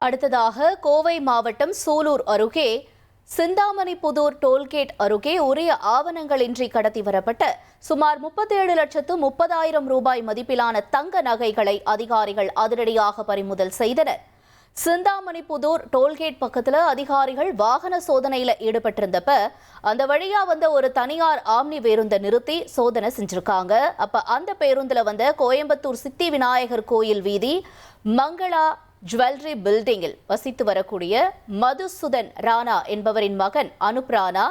அடுத்ததாக கோவை மாவட்டம் சூலூர் அருகே சிந்தாமணிப்புதூர் டோல்கேட் அருகே உரிய ஆவணங்களின்றி கடத்தி வரப்பட்ட சுமார் 37,30,000 ரூபாய் மதிப்பிலான தங்க நகைகளை அதிகாரிகள் அதிரடியாக பறிமுதல் செய்தனர். சிந்தாமணிப்புதூர் டோல்கேட் பக்கத்துல அதிகாரிகள் வாகன சோதனையில ஈடுபட்டிருந்தப்ப அந்த வழியா வந்த ஒரு தனியார் ஆம்னி பேருந்தை நிறுத்தி சோதனை செஞ்சிருக்காங்க. அப்ப அந்த பேருந்துல வந்த கோயம்புத்தூர் சித்தி விநாயகர் கோயில் வீதி மங்களா ஜுவல்லரி பில்டிங்கில் வசித்து வரக்கூடிய மதுசூதன் ராணா என்பவரின் மகன் அனுப் ராணா,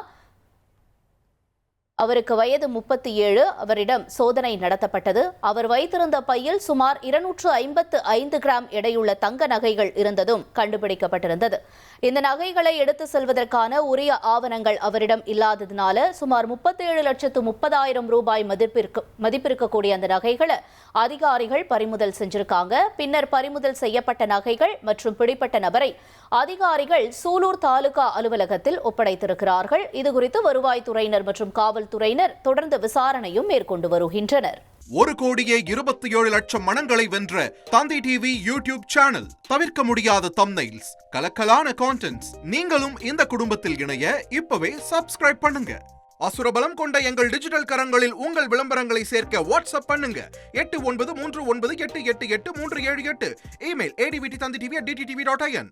அவருக்கு வயது 37. அவரிடம் சோதனை நடத்தப்பட்டது. அவர் வைத்திருந்த பையில் சுமார் 255 கிராம் எடையுள்ள தங்க நகைகள் இருந்ததும் கண்டுபிடிக்கப்பட்டிருந்தது. இந்த நகைகளை எடுத்து செல்வதற்கான உரிய ஆவணங்கள் அவரிடம் இல்லாததினால சுமார் 37,30,000 ரூபாய் மதிப்பிருக்கக்கூடிய அந்த நகைகளை அதிகாரிகள் பறிமுதல் செஞ்சிருக்காங்க. பின்னர் பறிமுதல் செய்யப்பட்ட நகைகள் மற்றும் பிடிப்பட்ட நபரை அதிகாரிகள் சூலூர் தாலுகா அலுவலகத்தில் ஒப்படைத்திருக்கிறார்கள். இதுகுறித்து வருவாய்த்துறையினர் மற்றும் காவல்துறையினர் தொடர்ந்து விசாரணையும் மேற்கொண்டு வருகின்றனர். 1,27,00,000 மனங்களை வென்ற தந்தி டிவி யூடியூப் சேனல். தவிர்க்க முடியாத தம்ப்நெயில்ஸ், கலக்கலான கான்டென்ட்ஸ். நீங்களும் இந்த குடும்பத்தில் இணைய இப்பவே சப்ஸ்கிரைப் பண்ணுங்க. அசுரபலம் கொண்ட எங்கள் டிஜிட்டல் கரங்களில் உங்கள் விளம்பரங்களை சேர்க்க வாட்ஸ்அப் பண்ணுங்க. 8939888378. Email advtthanditv@dttv.in.